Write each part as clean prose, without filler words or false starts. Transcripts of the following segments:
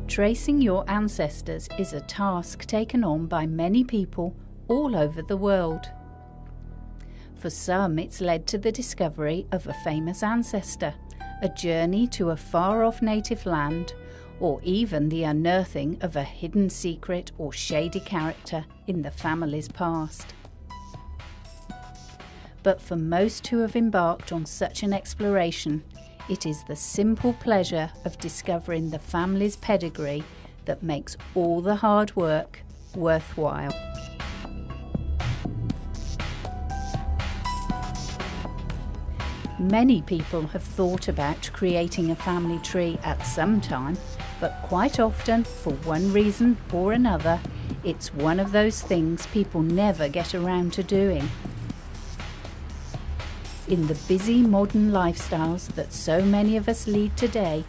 Tracing your ancestors is a task taken on by many people all over the world. For some, it's led to the discovery of a famous ancestor, a journey to a far-off native land, or even the unearthing of a hidden secret or shady character in the family's past. But for most who have embarked on such an exploration, it is the simple pleasure of discovering the family's pedigree that makes all the hard work worthwhile. Many people have thought about creating a family tree at some time, but quite often, for one reason or another, it's one of those things people never get around to doing. In the busy modern lifestyles that so many of us lead today,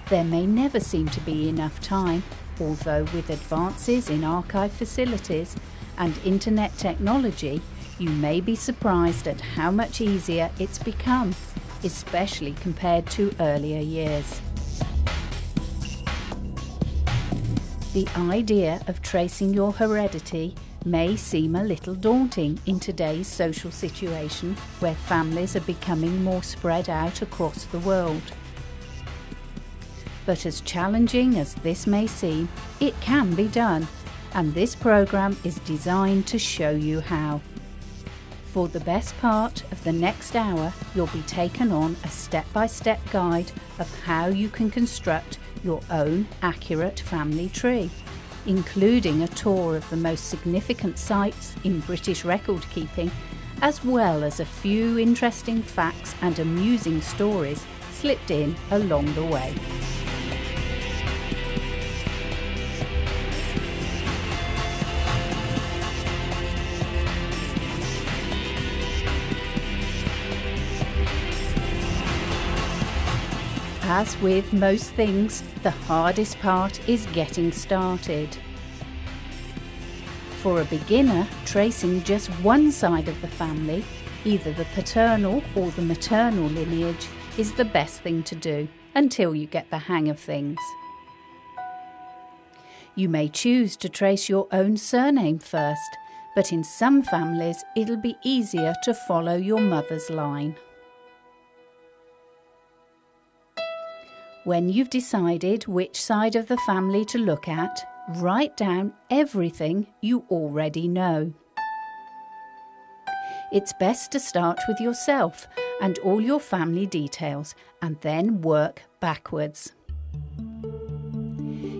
there may never seem to be enough time, although with advances in archive facilities and internet technology, you may be surprised at how much easier it's become, especially compared to earlier years. The idea of tracing your heredity may seem a little daunting in today's social situation where families are becoming more spread out across the world. But as challenging as this may seem, it can be done, and this program is designed to show you how. For the best part of the next hour, you'll be taken on a step-by-step guide of how you can construct your own accurate family tree, including a tour of the most significant sites in British record keeping, as well as a few interesting facts and amusing stories slipped in along the way. As with most things, the hardest part is getting started. For a beginner, tracing just one side of the family, either the paternal or the maternal lineage, is the best thing to do until you get the hang of things. You may choose to trace your own surname first, but in some families it'll be easier to follow your mother's line. When you've decided which side of the family to look at, write down everything you already know. It's best to start with yourself and all your family details and then work backwards.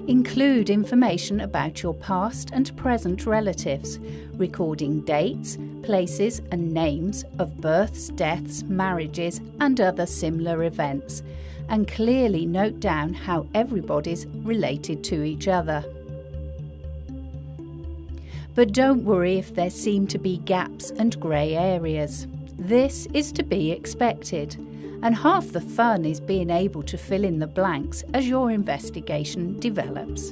Include information about your past and present relatives, recording dates, places and names of births, deaths, marriages and other similar events, and clearly note down how everybody's related to each other. But don't worry if there seem to be gaps and grey areas. This is to be expected, and half the fun is being able to fill in the blanks as your investigation develops.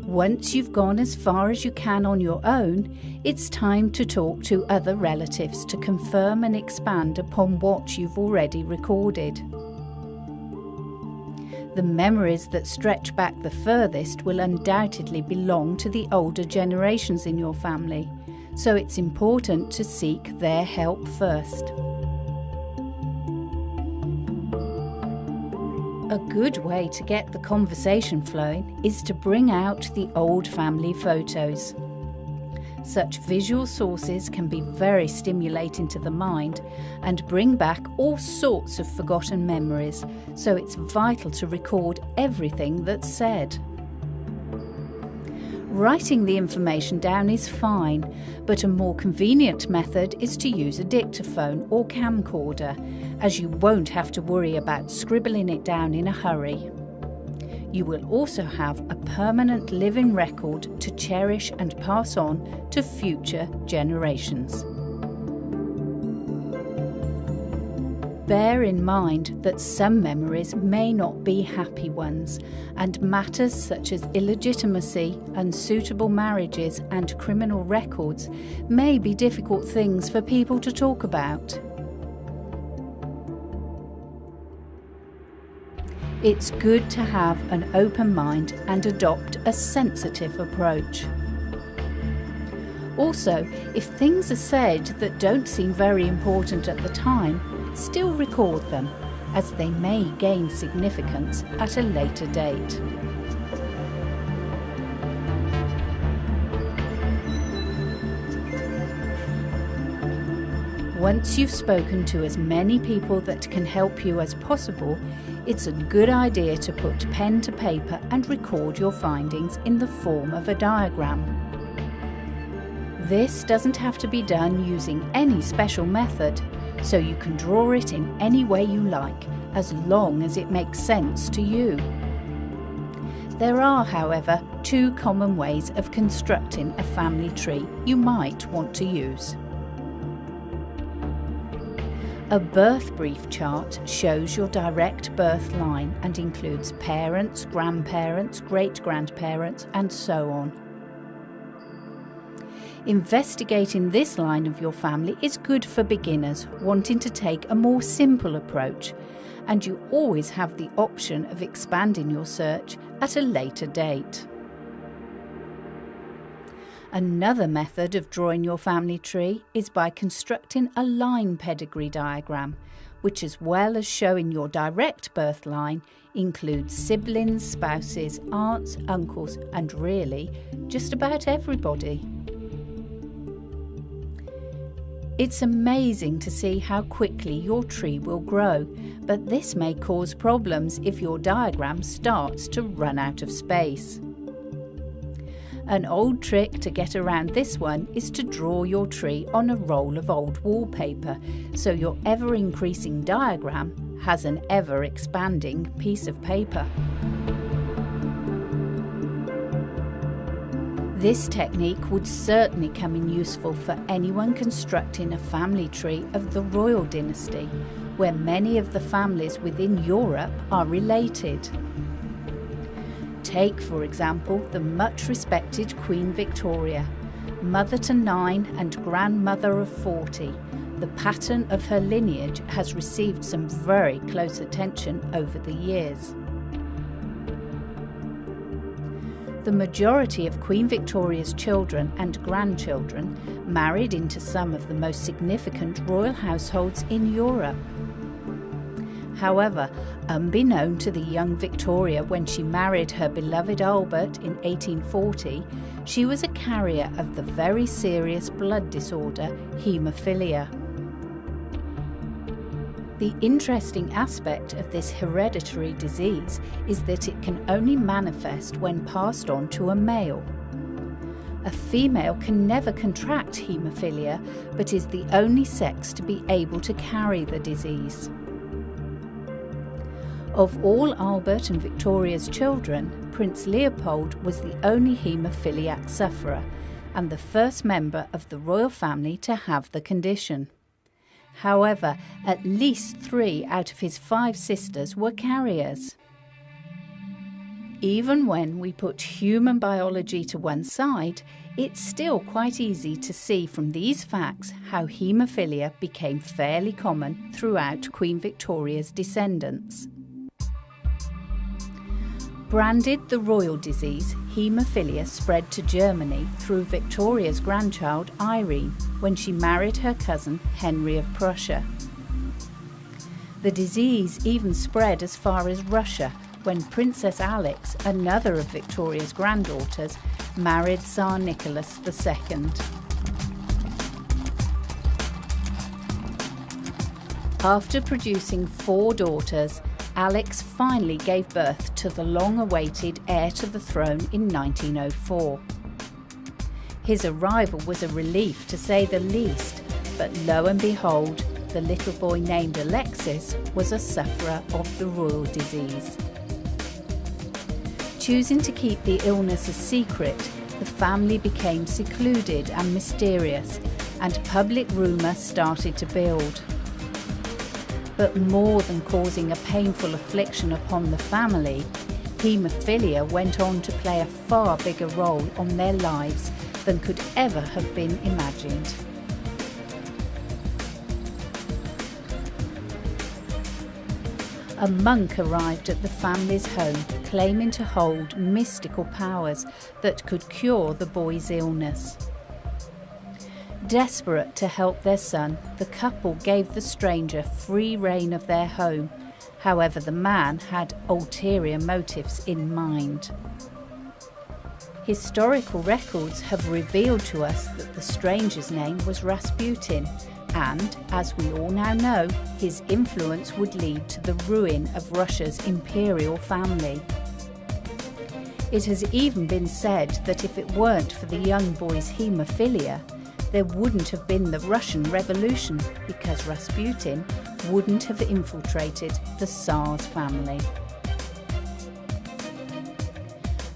Once you've gone as far as you can on your own, it's time to talk to other relatives to confirm and expand upon what you've already recorded. The memories that stretch back the furthest will undoubtedly belong to the older generations in your family, so it's important to seek their help first. A good way to get the conversation flowing is to bring out the old family photos. Such visual sources can be very stimulating to the mind and bring back all sorts of forgotten memories, so it's vital to record everything that's said. Writing the information down is fine, but a more convenient method is to use a dictaphone or camcorder, as you won't have to worry about scribbling it down in a hurry. You will also have a permanent living record to cherish and pass on to future generations. Bear in mind that some memories may not be happy ones, and matters such as illegitimacy, unsuitable marriages, and criminal records may be difficult things for people to talk about. It's good to have an open mind and adopt a sensitive approach. Also, if things are said that don't seem very important at the time, still record them, as they may gain significance at a later date. Once you've spoken to as many people that can help you as possible, it's a good idea to put pen to paper and record your findings in the form of a diagram. This doesn't have to be done using any special method, so you can draw it in any way you like, as long as it makes sense to you. There are, however, two common ways of constructing a family tree you might want to use. A birth brief chart shows your direct birth line and includes parents, grandparents, great-grandparents, and so on. Investigating this line of your family is good for beginners wanting to take a more simple approach, and you always have the option of expanding your search at a later date. Another method of drawing your family tree is by constructing a line pedigree diagram, which, as well as showing your direct birth line, includes siblings, spouses, aunts, uncles, and really just about everybody. It's amazing to see how quickly your tree will grow, but this may cause problems if your diagram starts to run out of space. An old trick to get around this one is to draw your tree on a roll of old wallpaper, so your ever-increasing diagram has an ever-expanding piece of paper. This technique would certainly come in useful for anyone constructing a family tree of the royal dynasty, where many of the families within Europe are related. Take, for example, the much-respected Queen Victoria, mother to 9 and grandmother of 40. The pattern of her lineage has received some very close attention over the years. The majority of Queen Victoria's children and grandchildren married into some of the most significant royal households in Europe. However, unbeknown to the young Victoria when she married her beloved Albert in 1840, she was a carrier of the very serious blood disorder haemophilia. The interesting aspect of this hereditary disease is that it can only manifest when passed on to a male. A female can never contract haemophilia, but is the only sex to be able to carry the disease. Of all Albert and Victoria's children, Prince Leopold was the only haemophiliac sufferer and the first member of the royal family to have the condition. However, at least 3 out of his 5 sisters were carriers. Even when we put human biology to one side, it's still quite easy to see from these facts how haemophilia became fairly common throughout Queen Victoria's descendants. Branded the royal disease, haemophilia spread to Germany through Victoria's grandchild Irene when she married her cousin Henry of Prussia. The disease even spread as far as Russia when Princess Alix, another of Victoria's granddaughters, married Tsar Nicholas II. After producing 4 daughters, Alex finally gave birth to the long-awaited heir to the throne in 1904. His arrival was a relief to say the least, but lo and behold, the little boy named Alexis was a sufferer of the royal disease. Choosing to keep the illness a secret, the family became secluded and mysterious, and public rumour started to build. But more than causing a painful affliction upon the family, haemophilia went on to play a far bigger role on their lives than could ever have been imagined. A monk arrived at the family's home claiming to hold mystical powers that could cure the boy's illness. Desperate to help their son, the couple gave the stranger free rein of their home. However, the man had ulterior motives in mind. Historical records have revealed to us that the stranger's name was Rasputin, and, as we all now know, his influence would lead to the ruin of Russia's imperial family. It has even been said that if it weren't for the young boy's haemophilia, there wouldn't have been the Russian Revolution, because Rasputin wouldn't have infiltrated the Tsar's family.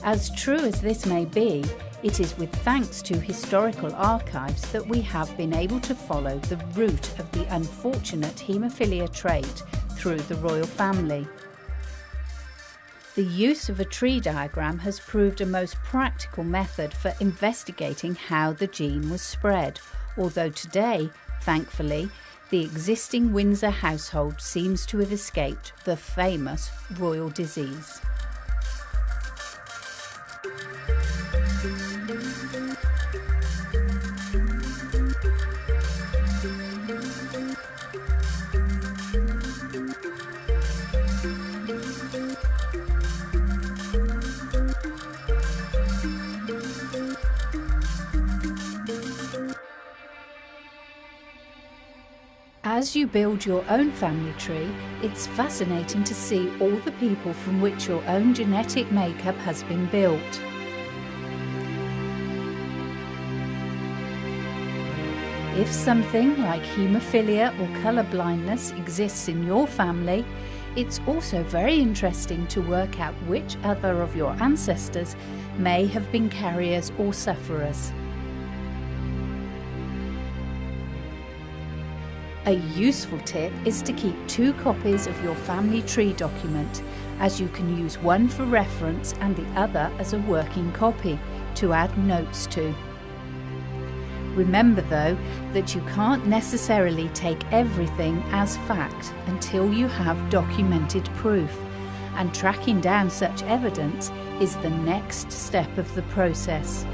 As true as this may be, it is with thanks to historical archives that we have been able to follow the route of the unfortunate haemophilia trait through the royal family. The use of a tree diagram has proved a most practical method for investigating how the gene was spread, although today, thankfully, the existing Windsor household seems to have escaped the famous royal disease. As you build your own family tree, it's fascinating to see all the people from which your own genetic makeup has been built. If something like haemophilia or colour blindness exists in your family, it's also very interesting to work out which other of your ancestors may have been carriers or sufferers. A useful tip is to keep 2 copies of your family tree document, as you can use one for reference and the other as a working copy to add notes to. Remember though that you can't necessarily take everything as fact until you have documented proof, and tracking down such evidence is the next step of the process.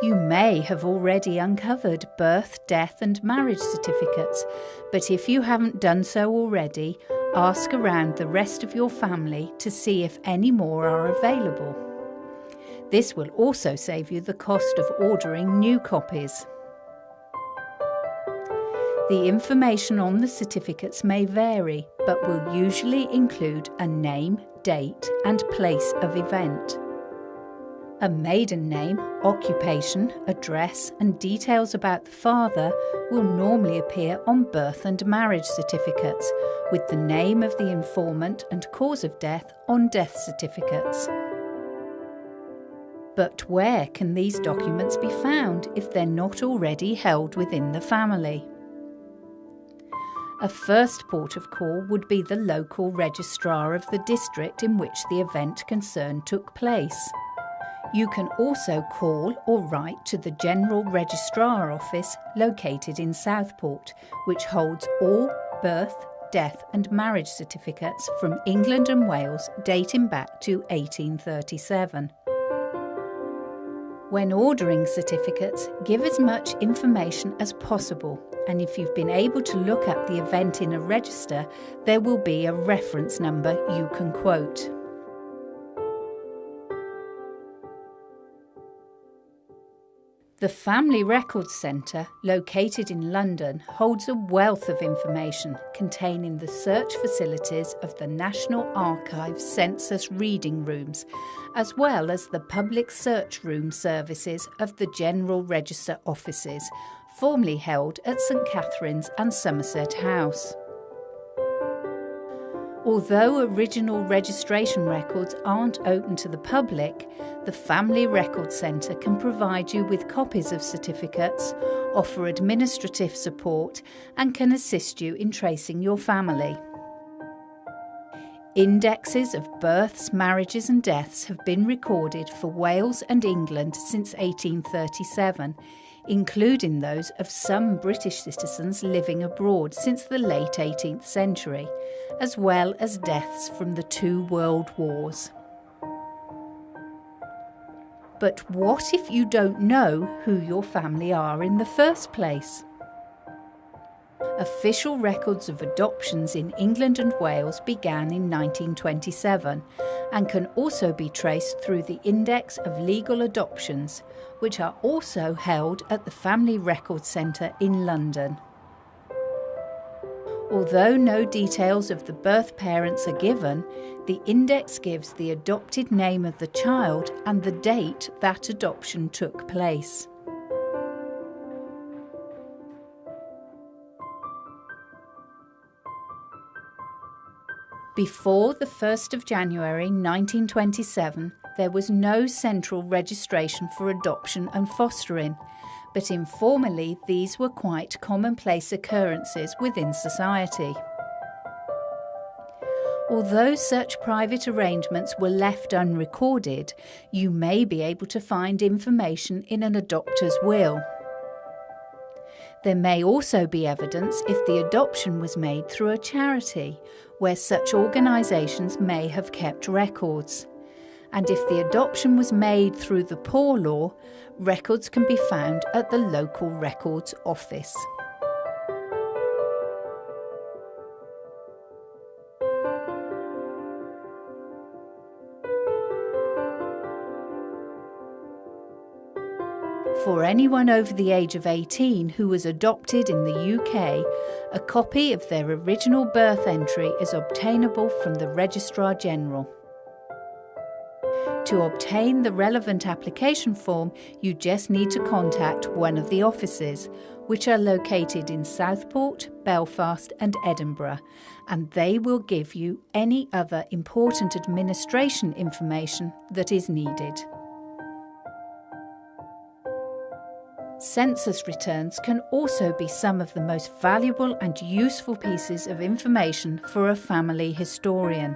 You may have already uncovered birth, death and marriage certificates, but if you haven't done so already, ask around the rest of your family to see if any more are available. This will also save you the cost of ordering new copies. The information on the certificates may vary, but will usually include a name, date and place of event. A maiden name, occupation, address and details about the father will normally appear on birth and marriage certificates, with the name of the informant and cause of death on death certificates. But where can these documents be found if they're not already held within the family? A first port of call would be the local registrar of the district in which the event concerned took place. You can also call or write to the General Registrar Office located in Southport, which holds all birth, death and marriage certificates from England and Wales dating back to 1837. When ordering certificates, give as much information as possible, and if you've been able to look up the event in a register, there will be a reference number you can quote. The Family Records Centre, located in London, holds a wealth of information containing the search facilities of the National Archives Census Reading Rooms, as well as the public search room services of the General Register offices, formerly held at St Catherine's and Somerset House. Although original registration records aren't open to the public, the Family Records Centre can provide you with copies of certificates, offer administrative support, and can assist you in tracing your family. Indexes of births, marriages and deaths have been recorded for Wales and England since 1837, including those of some British citizens living abroad since the late 18th century, as well as deaths from the two world wars. But what if you don't know who your family are in the first place? Official records of adoptions in England and Wales began in 1927 and can also be traced through the Index of Legal Adoptions, which are also held at the Family Records Centre in London. Although no details of the birth parents are given, the index gives the adopted name of the child and the date that adoption took place. Before the 1st of January 1927, there was no central registration for adoption and fostering, but informally these were quite commonplace occurrences within society. Although such private arrangements were left unrecorded, you may be able to find information in an adopter's will. There may also be evidence if the adoption was made through a charity, where such organisations may have kept records. And if the adoption was made through the Poor Law, records can be found at the local records office. For anyone over the age of 18 who was adopted in the UK, a copy of their original birth entry is obtainable from the Registrar General. To obtain the relevant application form, you just need to contact one of the offices, which are located in Southport, Belfast and Edinburgh, and they will give you any other important administration information that is needed. Census returns can also be some of the most valuable and useful pieces of information for a family historian.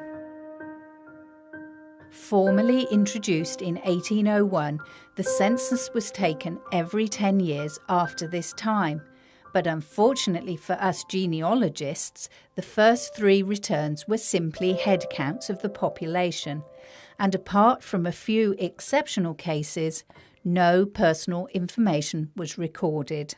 Formally introduced in 1801, the census was taken every 10 years after this time, but unfortunately for us genealogists, the first 3 returns were simply head counts of the population, and apart from a few exceptional cases, no personal information was recorded.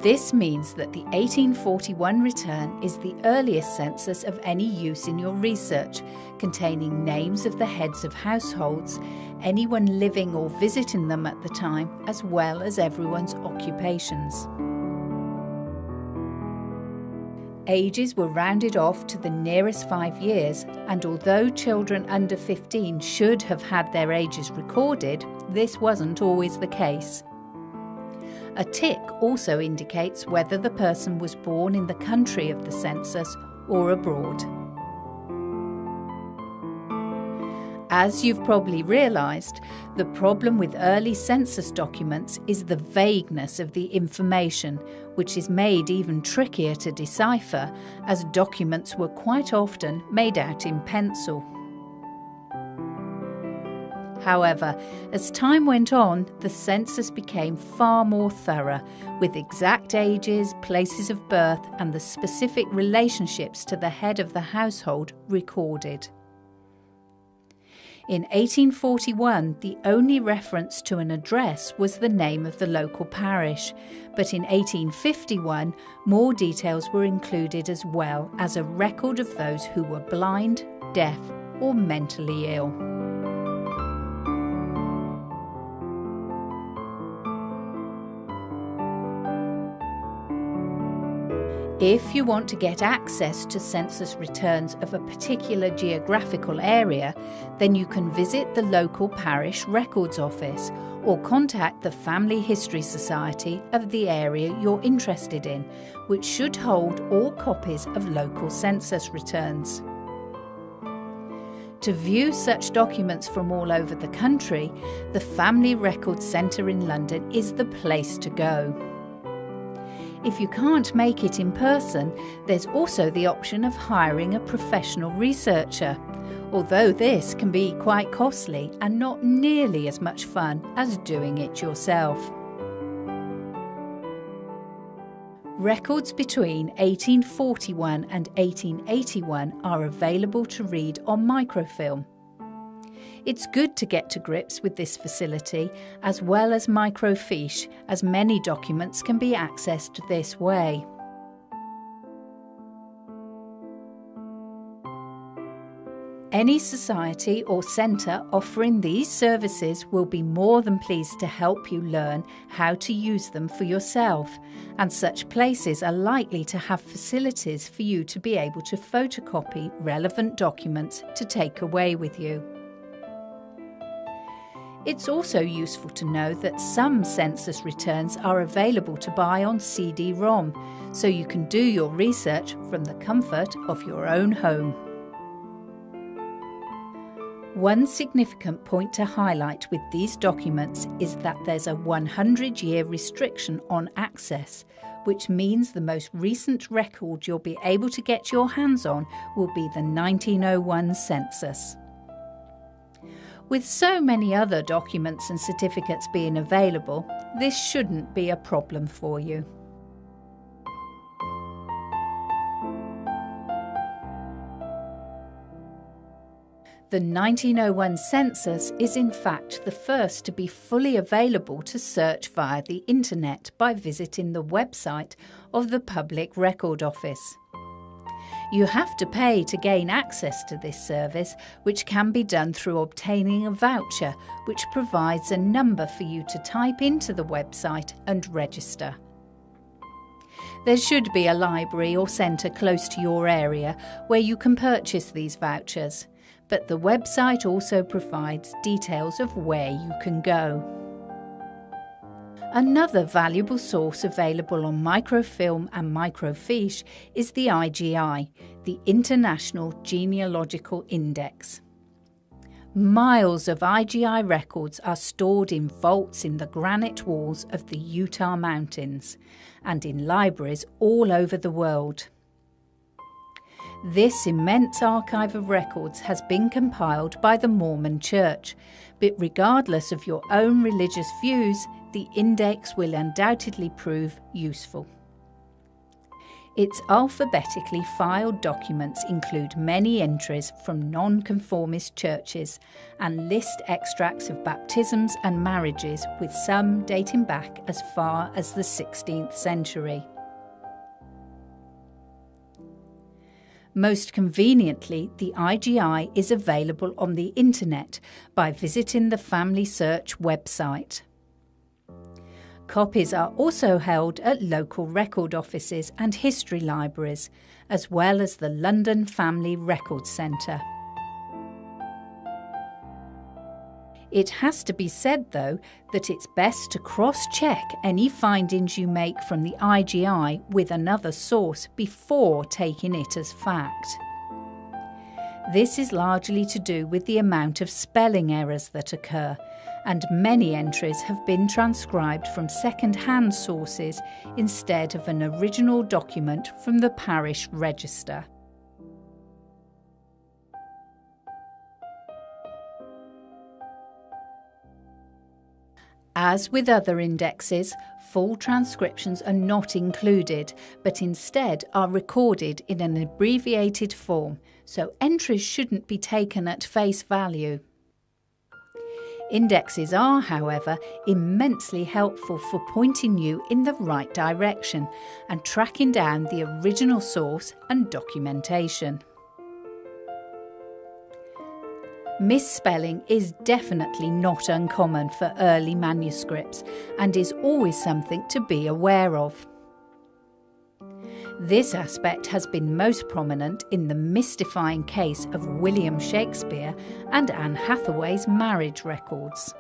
This means that the 1841 return is the earliest census of any use in your research, containing names of the heads of households, anyone living or visiting them at the time, as well as everyone's occupations. Ages were rounded off to the nearest 5 years, and although children under 15 should have had their ages recorded, this wasn't always the case. A tick also indicates whether the person was born in the country of the census or abroad. As you've probably realised, the problem with early census documents is the vagueness of the information, which is made even trickier to decipher, as documents were quite often made out in pencil. However, as time went on, the census became far more thorough, with exact ages, places of birth, and the specific relationships to the head of the household recorded. In 1841, the only reference to an address was the name of the local parish, but in 1851, more details were included as well as a record of those who were blind, deaf, or mentally ill. If you want to get access to census returns of a particular geographical area, then you can visit the local parish records office or contact the Family History Society of the area you're interested in, which should hold all copies of local census returns. To view such documents from all over the country, the Family Records Centre in London is the place to go. If you can't make it in person, there's also the option of hiring a professional researcher, although this can be quite costly and not nearly as much fun as doing it yourself. Records between 1841 and 1881 are available to read on microfilm. It's good to get to grips with this facility as well as microfiche, as many documents can be accessed this way. Any society or centre offering these services will be more than pleased to help you learn how to use them for yourself, and such places are likely to have facilities for you to be able to photocopy relevant documents to take away with you. It's also useful to know that some census returns are available to buy on CD-ROM, so you can do your research from the comfort of your own home. One significant point to highlight with these documents is that there's a 100-year restriction on access, which means the most recent record you'll be able to get your hands on will be the 1901 census. With so many other documents and certificates being available, this shouldn't be a problem for you. The 1901 census is in fact the first to be fully available to search via the internet by visiting the website of the Public Record Office. You have to pay to gain access to this service, which can be done through obtaining a voucher, which provides a number for you to type into the website and register. There should be a library or centre close to your area where you can purchase these vouchers, but the website also provides details of where you can go. Another valuable source available on microfilm and microfiche is the IGI, the International Genealogical Index. Miles of IGI records are stored in vaults in the granite walls of the Utah Mountains and in libraries all over the world. This immense archive of records has been compiled by the Mormon Church, but regardless of your own religious views, the index will undoubtedly prove useful. Its alphabetically filed documents include many entries from non-conformist churches and list extracts of baptisms and marriages, with some dating back as far as the 16th century. Most conveniently, the IGI is available on the internet by visiting the Family Search website. Copies are also held at local record offices and history libraries, as well as the London Family Record Centre. It has to be said, though, that it's best to cross-check any findings you make from the IGI with another source before taking it as fact. This is largely to do with the amount of spelling errors that occur, and many entries have been transcribed from second-hand sources instead of an original document from the parish register. As with other indexes, full transcriptions are not included, but instead are recorded in an abbreviated form, so entries shouldn't be taken at face value. Indexes are, however, immensely helpful for pointing you in the right direction and tracking down the original source and documentation. Misspelling is definitely not uncommon for early manuscripts and is always something to be aware of. This aspect has been most prominent in the mystifying case of William Shakespeare and Anne Hathaway's marriage records.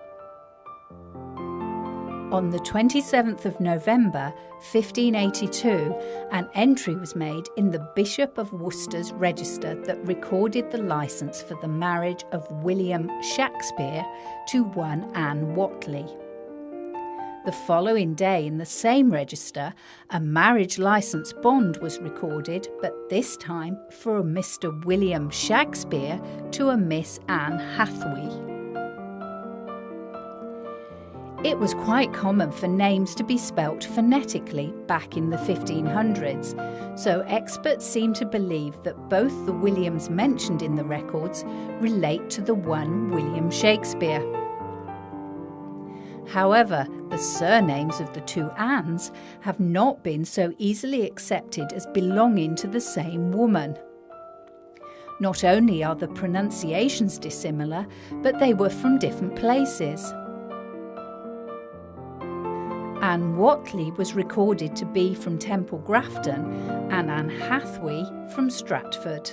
On the 27th of November 1582, an entry was made in the Bishop of Worcester's register that recorded the licence for the marriage of William Shakespeare to one Anne Whatley. The following day in the same register, a marriage licence bond was recorded, but this time for a Mr. William Shakespeare to a Miss Anne Hathaway. It was quite common for names to be spelt phonetically back in the 1500s, so experts seem to believe that both the Williams mentioned in the records relate to the one William Shakespeare. However, the surnames of the two Annes have not been so easily accepted as belonging to the same woman. Not only are the pronunciations dissimilar, but they were from different places. Anne Whatley was recorded to be from Temple Grafton and Anne Hathaway from Stratford.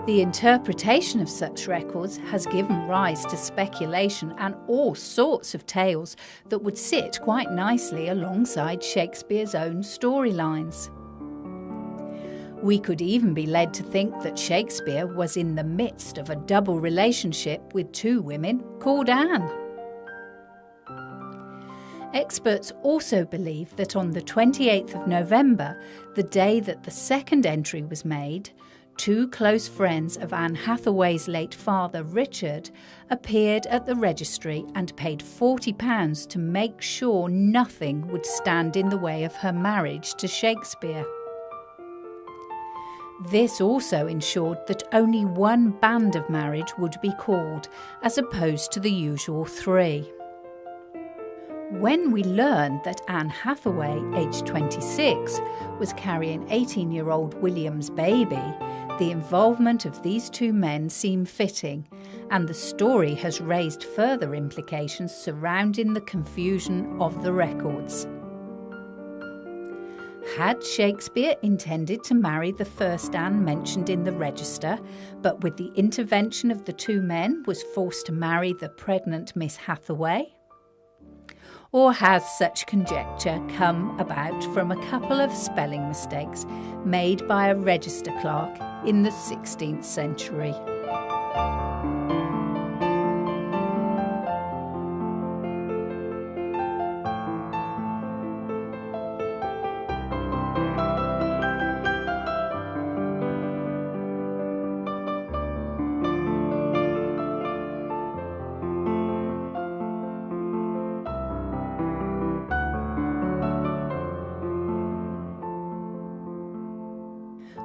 The interpretation of such records has given rise to speculation and all sorts of tales that would sit quite nicely alongside Shakespeare's own storylines. We could even be led to think that Shakespeare was in the midst of a double relationship with two women called Anne. Experts also believe that on the 28th of November, the day that the second entry was made, two close friends of Anne Hathaway's late father, Richard, appeared at the registry and paid £40 to make sure nothing would stand in the way of her marriage to Shakespeare. This also ensured that only one band of marriage would be called, as opposed to the usual three. When we learned that Anne Hathaway, aged 26, was carrying 18-year-old William's baby, the involvement of these two men seemed fitting, and the story has raised further implications surrounding the confusion of the records. Had Shakespeare intended to marry the first Anne mentioned in the register, but with the intervention of the two men was forced to marry the pregnant Miss Hathaway? Or has such conjecture come about from a couple of spelling mistakes made by a register clerk in the 16th century?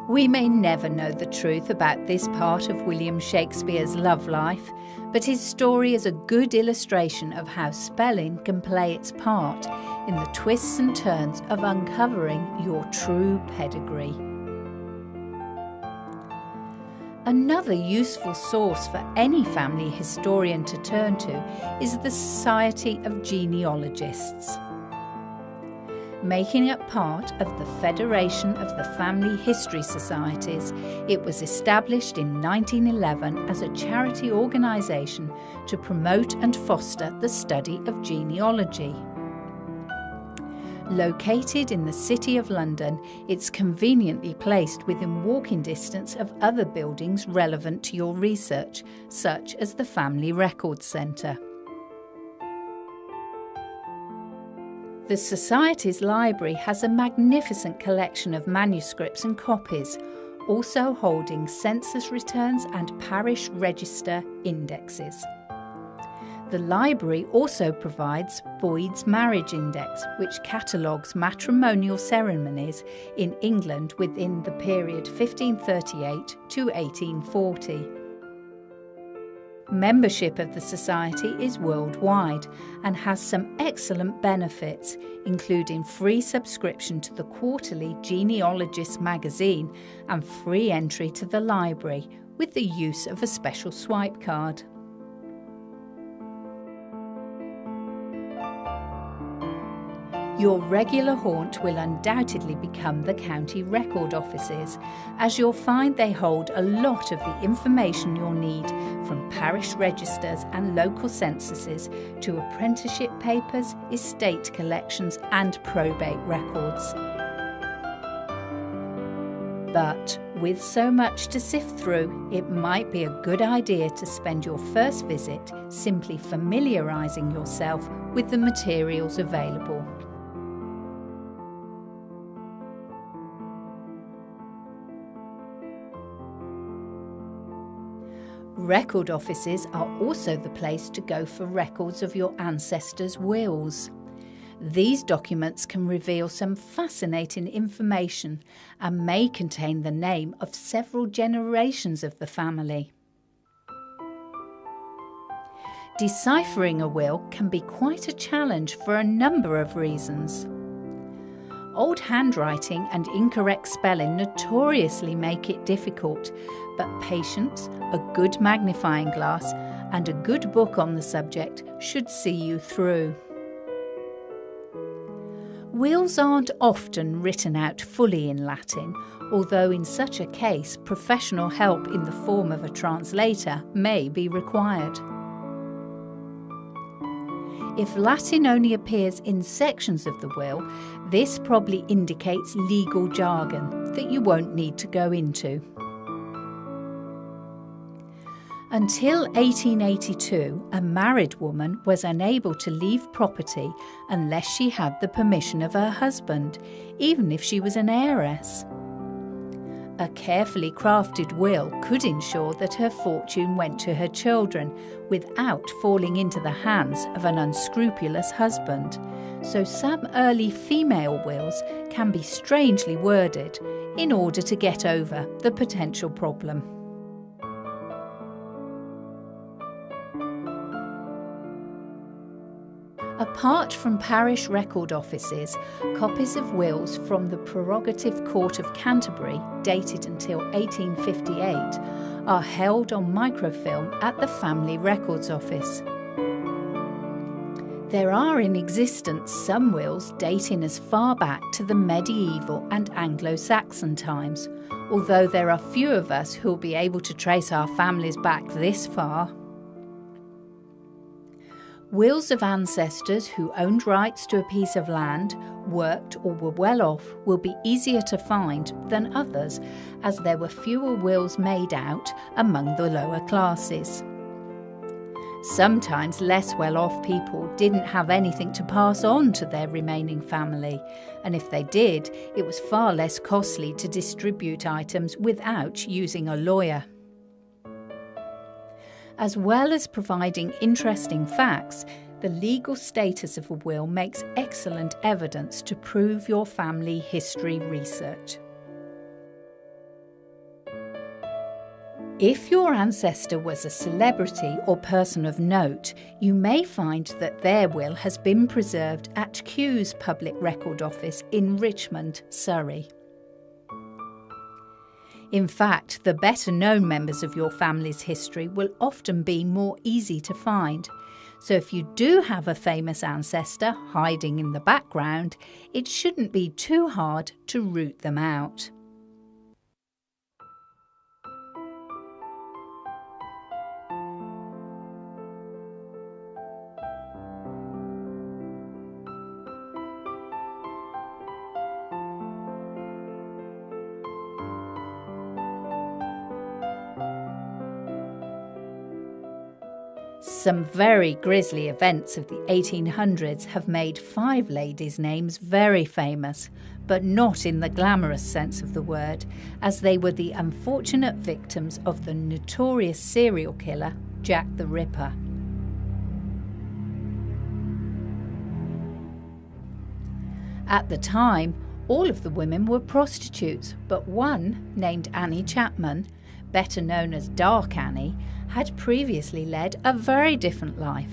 We may never know the truth about this part of William Shakespeare's love life, but his story is a good illustration of how spelling can play its part in the twists and turns of uncovering your true pedigree. Another useful source for any family historian to turn to is the Society of Genealogists. Making it part of the Federation of the Family History Societies, it was established in 1911 as a charity organisation to promote and foster the study of genealogy. Located in the City of London, it's conveniently placed within walking distance of other buildings relevant to your research, such as the Family Records Centre. The Society's library has a magnificent collection of manuscripts and copies, also holding census returns and parish register indexes. The library also provides Boyd's Marriage Index, which catalogues matrimonial ceremonies in England within the period 1538 to 1840. Membership of the Society is worldwide and has some excellent benefits, including free subscription to the quarterly Genealogist magazine and free entry to the library with the use of a special swipe card. Your regular haunt will undoubtedly become the county record offices, as you'll find they hold a lot of the information you'll need, from parish registers and local censuses to apprenticeship papers, estate collections and probate records. But with so much to sift through, it might be a good idea to spend your first visit simply familiarising yourself with the materials available. Record offices are also the place to go for records of your ancestors' wills. These documents can reveal some fascinating information and may contain the name of several generations of the family. Deciphering a will can be quite a challenge for a number of reasons. Old handwriting and incorrect spelling notoriously make it difficult, but patience, a good magnifying glass, and a good book on the subject should see you through. Wills aren't often written out fully in Latin, although in such a case professional help in the form of a translator may be required. If Latin only appears in sections of the will, this probably indicates legal jargon that you won't need to go into. Until 1882, a married woman was unable to leave property unless she had the permission of her husband, even if she was an heiress. A carefully crafted will could ensure that her fortune went to her children without falling into the hands of an unscrupulous husband, so some early female wills can be strangely worded in order to get over the potential problem. Apart from parish record offices, copies of wills from the Prerogative Court of Canterbury, dated until 1858, are held on microfilm at the Family Records Office. There are in existence some wills dating as far back to the medieval and Anglo-Saxon times, although there are few of us who'll be able to trace our families back this far. Wills of ancestors who owned rights to a piece of land, worked or were well off will be easier to find than others, as there were fewer wills made out among the lower classes. Sometimes less well-off people didn't have anything to pass on to their remaining family, and if they did, it was far less costly to distribute items without using a lawyer. As well as providing interesting facts, the legal status of a will makes excellent evidence to prove your family history research. If your ancestor was a celebrity or person of note, you may find that their will has been preserved at Kew's Public Record Office in Richmond, Surrey. In fact, the better-known members of your family's history will often be more easy to find, So if you do have a famous ancestor hiding in the background, it shouldn't be too hard to root them out. Some very grisly events of the 1800s have made 5 ladies' names very famous, but not in the glamorous sense of the word, as they were the unfortunate victims of the notorious serial killer Jack the Ripper. At the time, all of the women were prostitutes, but one, named Annie Chapman, better known as Dark Annie, had previously led a very different life.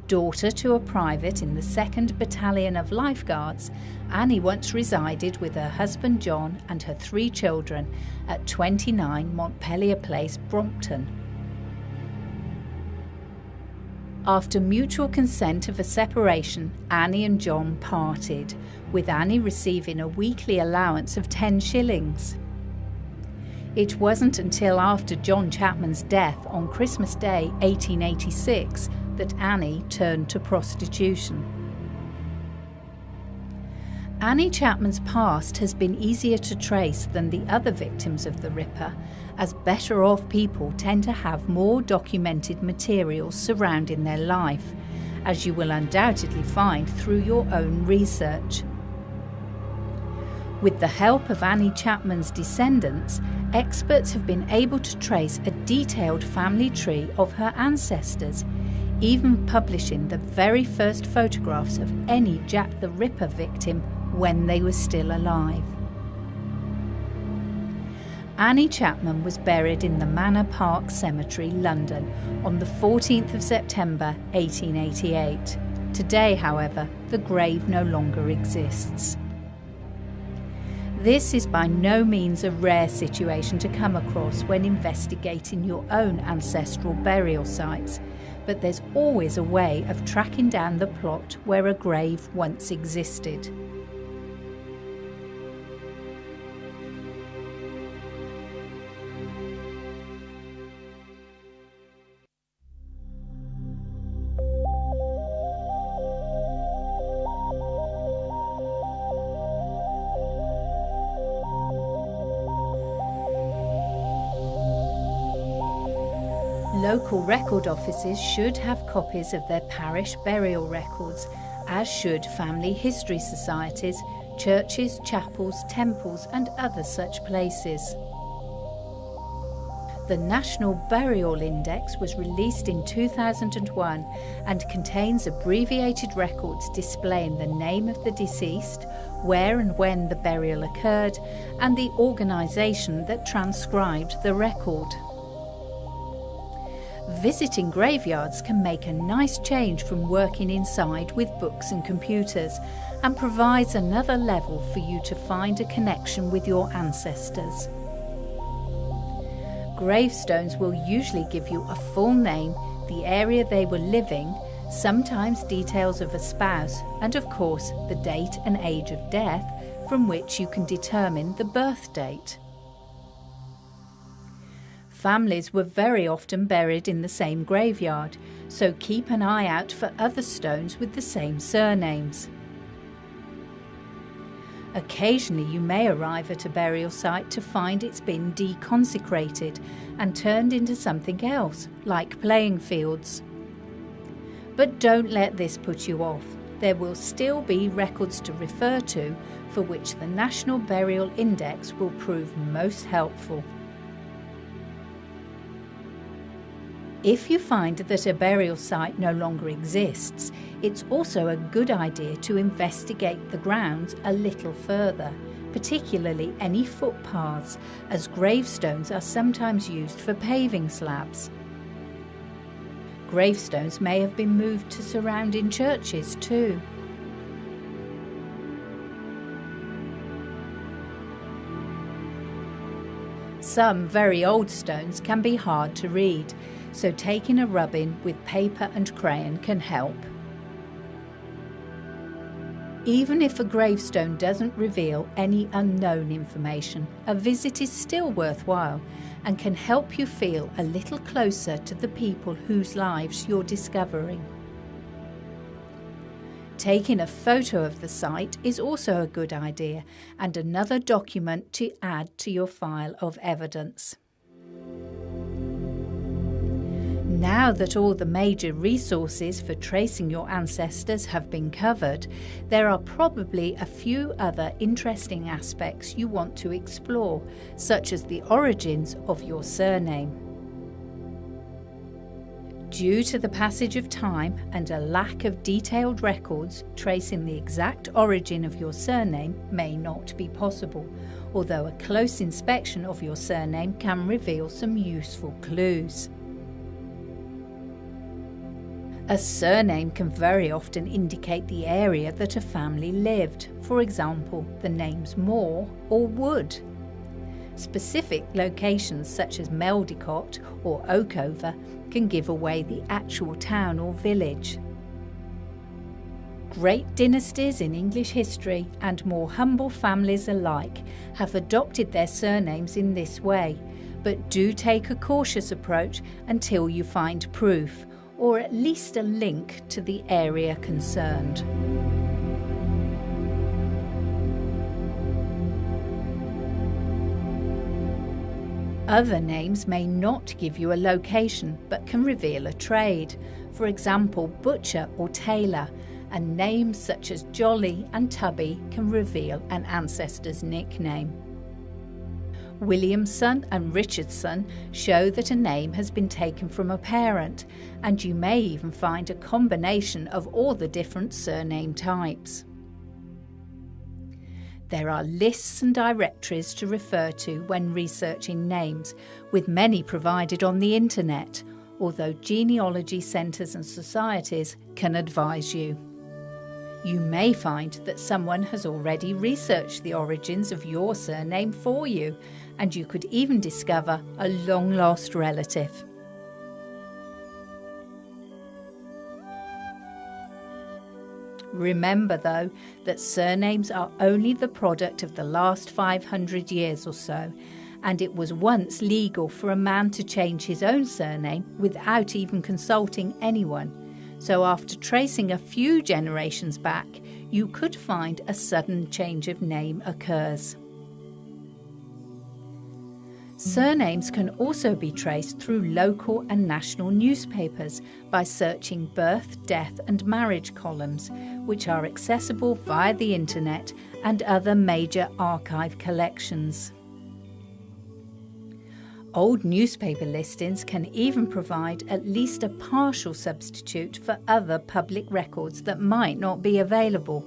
Daughter to a private in the 2nd Battalion of Lifeguards, Annie once resided with her husband John and her 3 children at 29 Montpelier Place, Brompton. After mutual consent of a separation, Annie and John parted, with Annie receiving a weekly allowance of 10 shillings. It wasn't until after John Chapman's death on Christmas Day 1886 that Annie turned to prostitution. Annie Chapman's past has been easier to trace than the other victims of the Ripper, as better off people tend to have more documented materials surrounding their life, as you will undoubtedly find through your own research. With the help of Annie Chapman's descendants, experts have been able to trace a detailed family tree of her ancestors, even publishing the very first photographs of any Jack the Ripper victim when they were still alive. Annie Chapman was buried in the Manor Park Cemetery, London, on the 14th of September 1888. Today, however, the grave no longer exists. This is by no means a rare situation to come across when investigating your own ancestral burial sites, but there's always a way of tracking down the plot where a grave once existed. Local record offices should have copies of their parish burial records, as should family history societies, churches, chapels, temples and other such places. The National Burial Index was released in 2001 and contains abbreviated records displaying the name of the deceased, where and when the burial occurred, and the organisation that transcribed the record. Visiting graveyards can make a nice change from working inside with books and computers, and provides another level for you to find a connection with your ancestors. Gravestones will usually give you a full name, the area they were living, sometimes details of a spouse, and of course the date and age of death, from which you can determine the birth date. Families were very often buried in the same graveyard, so keep an eye out for other stones with the same surnames. Occasionally you may arrive at a burial site to find it's been deconsecrated and turned into something else, like playing fields. But don't let this put you off. There will still be records to refer to, for which the National Burial Index will prove most helpful. If you find that a burial site no longer exists, it's also a good idea to investigate the grounds a little further, particularly any footpaths, as gravestones are sometimes used for paving slabs. Gravestones may have been moved to surrounding churches too. Some very old stones can be hard to read, so taking a rub-in with paper and crayon can help. Even if a gravestone doesn't reveal any unknown information, a visit is still worthwhile and can help you feel a little closer to the people whose lives you're discovering. Taking a photo of the site is also a good idea and another document to add to your file of evidence. Now that all the major resources for tracing your ancestors have been covered, there are probably a few other interesting aspects you want to explore, such as the origins of your surname. Due to the passage of time and a lack of detailed records, tracing the exact origin of your surname may not be possible, although a close inspection of your surname can reveal some useful clues. A surname can very often indicate the area that a family lived, for example, the names Moore or Wood. Specific locations such as Meldicott or Oakover can give away the actual town or village. Great dynasties in English history and more humble families alike have adopted their surnames in this way, but do take a cautious approach until you find proof, or at least a link to the area concerned. Other names may not give you a location but can reveal a trade, for example butcher or tailor, and names such as Jolly and Tubby can reveal an ancestor's nickname. Williamson and Richardson show that a name has been taken from a parent, and you may even find a combination of all the different surname types. There are lists and directories to refer to when researching names, with many provided on the internet, although genealogy centres and societies can advise you. You may find that someone has already researched the origins of your surname for you, and you could even discover a long-lost relative. Remember, though, that surnames are only the product of the last 500 years or so, and it was once legal for a man to change his own surname without even consulting anyone. So after tracing a few generations back, you could find a sudden change of name occurs. Surnames can also be traced through local and national newspapers by searching birth, death and marriage columns, which are accessible via the internet and other major archive collections. Old newspaper listings can even provide at least a partial substitute for other public records that might not be available.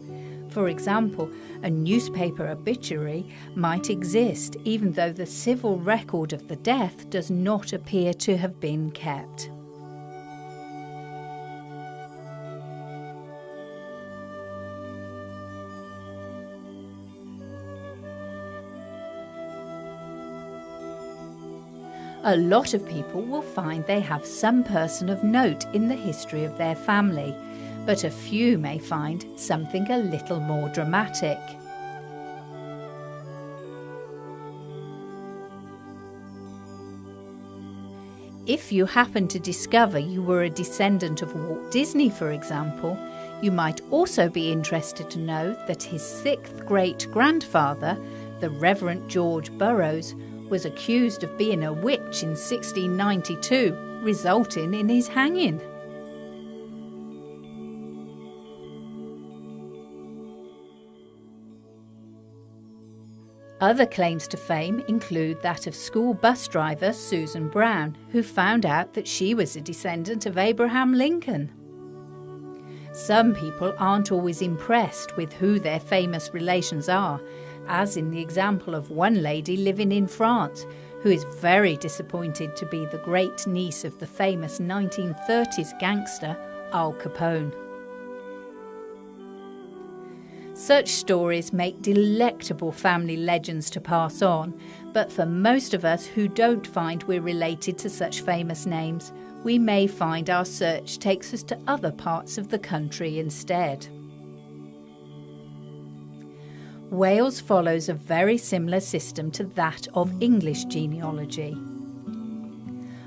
For example, a newspaper obituary might exist even though the civil record of the death does not appear to have been kept. A lot of people will find they have some person of note in the history of their family, but a few may find something a little more dramatic. If you happen to discover you were a descendant of Walt Disney, for example, you might also be interested to know that his sixth great-grandfather, the Reverend George Burroughs, was accused of being a witch in 1692, resulting in his hanging. Other claims to fame include that of school bus driver Susan Brown, who found out that she was a descendant of Abraham Lincoln. Some people aren't always impressed with who their famous relations are, as in the example of one lady living in France, who is very disappointed to be the great niece of the famous 1930s gangster Al Capone. Such stories make delectable family legends to pass on, but for most of us who don't find we're related to such famous names, we may find our search takes us to other parts of the country instead. Wales follows a very similar system to that of English genealogy.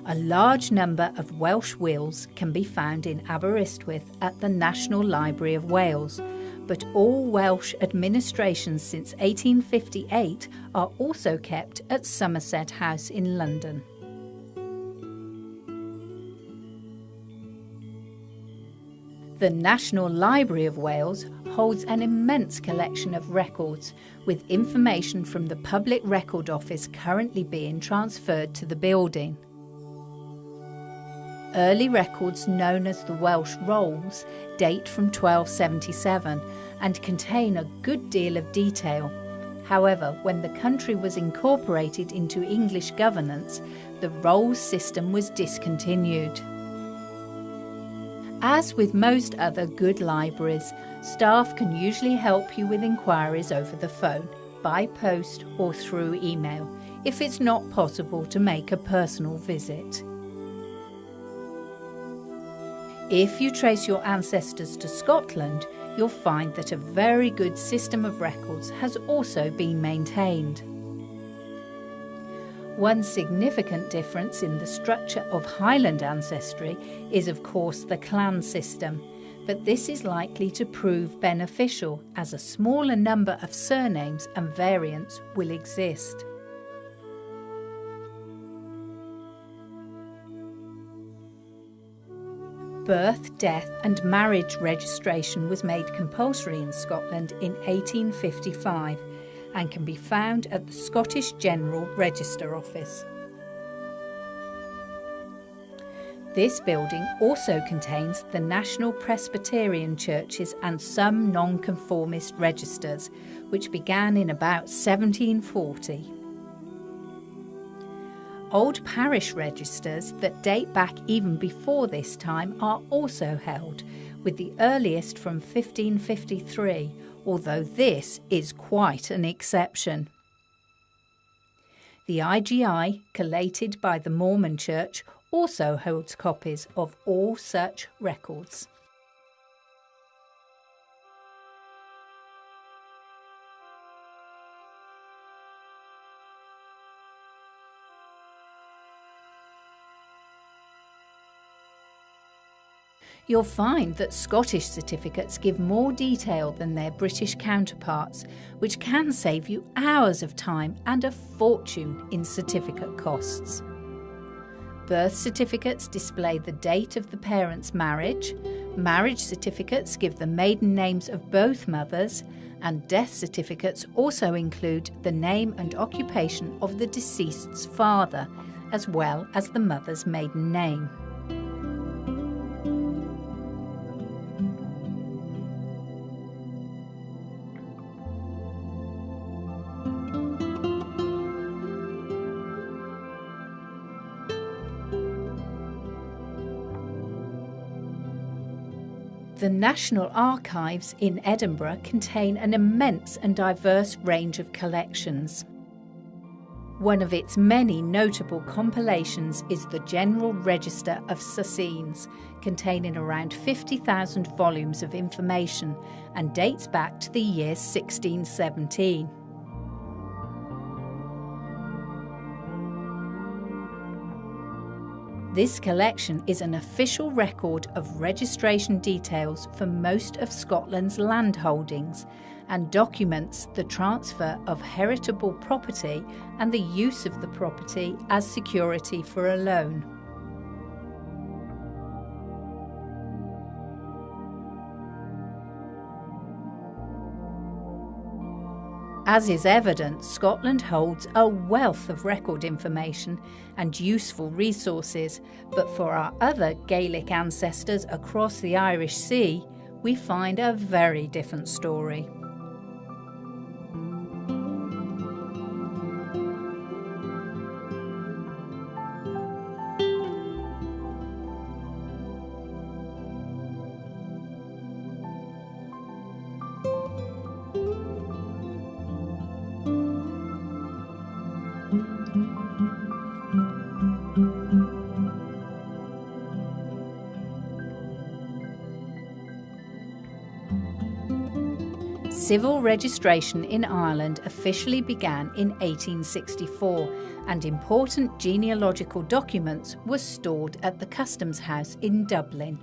A large number of Welsh wills can be found in Aberystwyth at the National Library of Wales, but all Welsh administrations since 1858 are also kept at Somerset House in London. The National Library of Wales holds an immense collection of records, with information from the Public Record Office currently being transferred to the building. Early records known as the Welsh Rolls date from 1277 and contain a good deal of detail. However, when the country was incorporated into English governance, the Rolls system was discontinued. As with most other good libraries, staff can usually help you with inquiries over the phone, by post or through email, if it's not possible to make a personal visit. If you trace your ancestors to Scotland, you'll find that a very good system of records has also been maintained. One significant difference in the structure of Highland ancestry is, of course, the clan system, but this is likely to prove beneficial as a smaller number of surnames and variants will exist. Birth, death and marriage registration was made compulsory in Scotland in 1855 and can be found at the Scottish General Register Office. This building also contains the National Presbyterian churches and some nonconformist registers, which began in about 1740. Old parish registers that date back even before this time are also held, with the earliest from 1553, although this is quite an exception. The IGI, collated by the Mormon Church, also holds copies of all such records. You'll find that Scottish certificates give more detail than their British counterparts, which can save you hours of time and a fortune in certificate costs. Birth certificates display the date of the parents' marriage, marriage certificates give the maiden names of both mothers, and death certificates also include the name and occupation of the deceased's father, as well as the mother's maiden name. The National Archives in Edinburgh contain an immense and diverse range of collections. One of its many notable compilations is the General Register of Sassenes, containing around 50,000 volumes of information and dates back to the year 1617. This collection is an official record of registration details for most of Scotland's land holdings and documents the transfer of heritable property and the use of the property as security for a loan. As is evident, Scotland holds a wealth of record information and useful resources, but for our other Gaelic ancestors across the Irish Sea, we find a very different story. Civil registration in Ireland officially began in 1864, and important genealogical documents were stored at the Customs House in Dublin.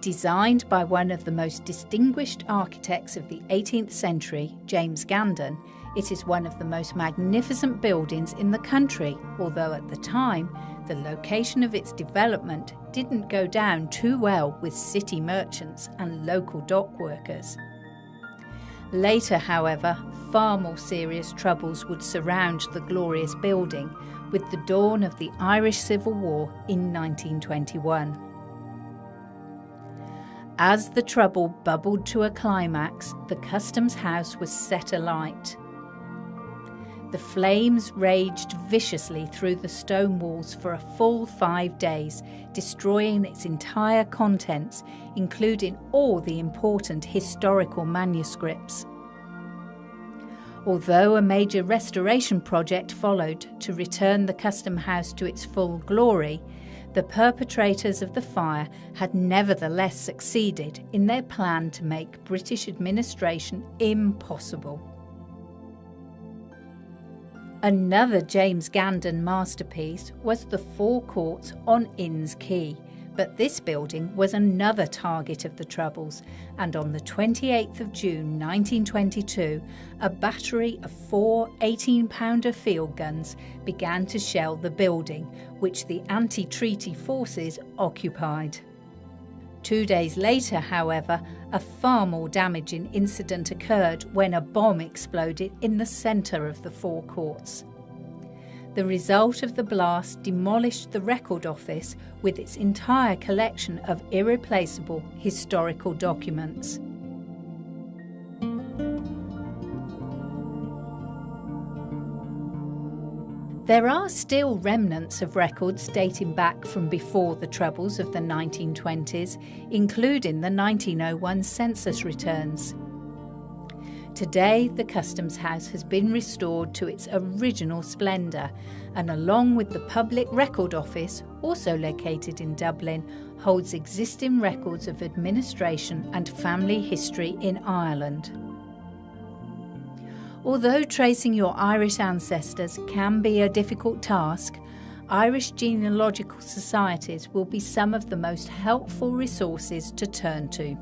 Designed by one of the most distinguished architects of the 18th century, James Gandon, it is one of the most magnificent buildings in the country, although at the time, the location of its development didn't go down too well with city merchants and local dock workers. Later, however, far more serious troubles would surround the glorious building with the dawn of the Irish Civil War in 1921. As the trouble bubbled to a climax, the Customs House was set alight. The flames raged viciously through the stone walls for a full 5 days, destroying its entire contents, including all the important historical manuscripts. Although a major restoration project followed to return the Custom House to its full glory, the perpetrators of the fire had nevertheless succeeded in their plan to make British administration impossible. Another James Gandon masterpiece was the Four Courts on Inns Quay, but this building was another target of the Troubles, and on the 28th of June 1922, a battery of 4 18-pounder field guns began to shell the building, which the anti-treaty forces occupied. 2 days later, however, a far more damaging incident occurred when a bomb exploded in the centre of the Four Courts. The result of the blast demolished the record office with its entire collection of irreplaceable historical documents. There are still remnants of records dating back from before the Troubles of the 1920s, including the 1901 Census Returns. Today, the Customs House has been restored to its original splendour, and along with the Public Record Office, also located in Dublin, holds existing records of administration and family history in Ireland. Although tracing your Irish ancestors can be a difficult task, Irish genealogical societies will be some of the most helpful resources to turn to.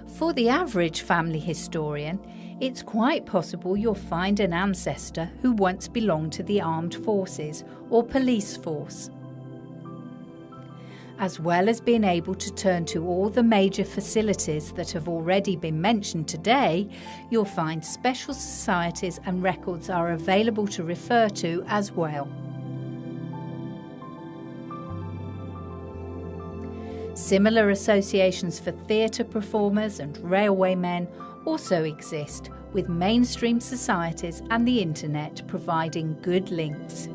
For the average family historian, it's quite possible you'll find an ancestor who once belonged to the armed forces or police force. As well as being able to turn to all the major facilities that have already been mentioned today, you'll find special societies and records are available to refer to as well. Similar associations for theatre performers and railwaymen also exist, with mainstream societies and the internet providing good links.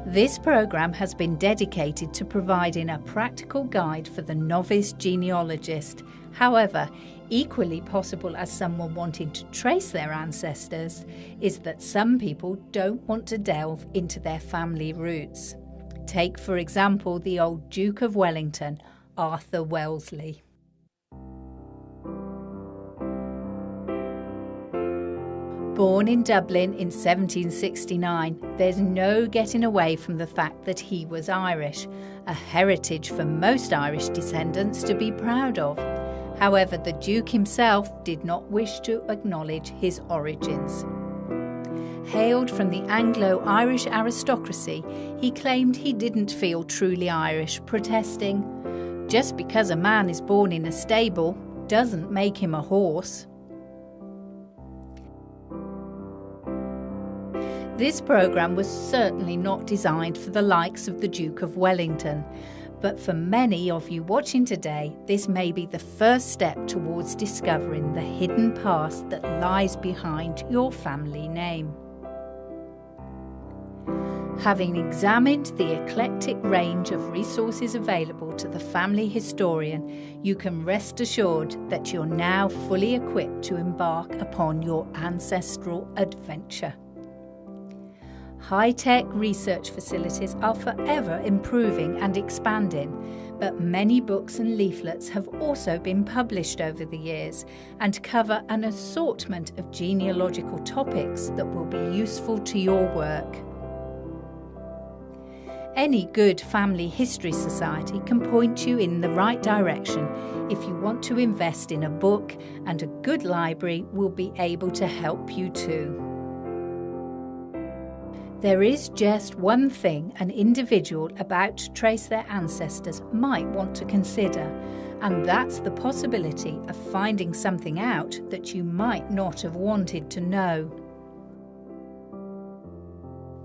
This programme has been dedicated to providing a practical guide for the novice genealogist. However, equally possible as someone wanting to trace their ancestors is that some people don't want to delve into their family roots. Take, for example, the old Duke of Wellington, Arthur Wellesley. Born in Dublin in 1769, there's no getting away from the fact that he was Irish, a heritage for most Irish descendants to be proud of. However, the Duke himself did not wish to acknowledge his origins. Hailed from the Anglo-Irish aristocracy, he claimed he didn't feel truly Irish, protesting, "Just because a man is born in a stable doesn't make him a horse." This programme was certainly not designed for the likes of the Duke of Wellington, but for many of you watching today, this may be the first step towards discovering the hidden past that lies behind your family name. Having examined the eclectic range of resources available to the family historian, you can rest assured that you're now fully equipped to embark upon your ancestral adventure. High-tech research facilities are forever improving and expanding, but many books and leaflets have also been published over the years and cover an assortment of genealogical topics that will be useful to your work. Any good family history society can point you in the right direction if you want to invest in a book, and a good library will be able to help you too. There is just one thing an individual about to trace their ancestors might want to consider, and that's the possibility of finding something out that you might not have wanted to know.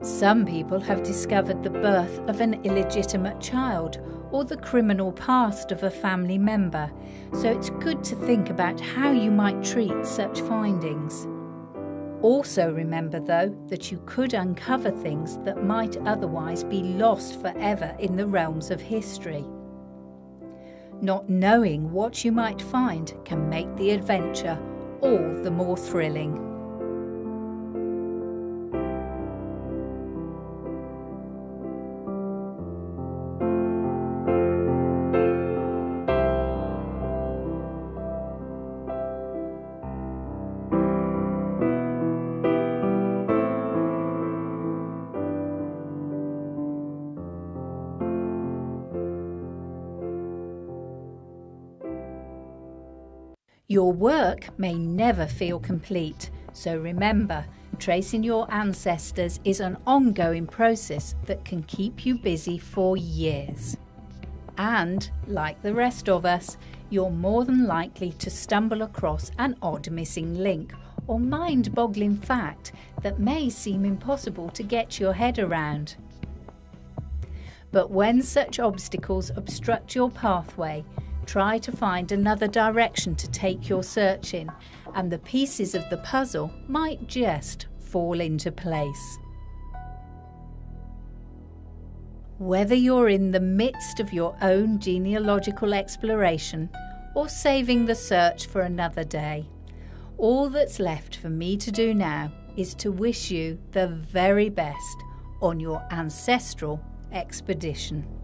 Some people have discovered the birth of an illegitimate child or the criminal past of a family member, so it's good to think about how you might treat such findings. Also remember, though, that you could uncover things that might otherwise be lost forever in the realms of history. Not knowing what you might find can make the adventure all the more thrilling. Your work may never feel complete, so remember, tracing your ancestors is an ongoing process that can keep you busy for years. And, like the rest of us, you're more than likely to stumble across an odd missing link or mind-boggling fact that may seem impossible to get your head around. But when such obstacles obstruct your pathway, try to find another direction to take your search in, and the pieces of the puzzle might just fall into place. Whether you're in the midst of your own genealogical exploration or saving the search for another day, all that's left for me to do now is to wish you the very best on your ancestral expedition.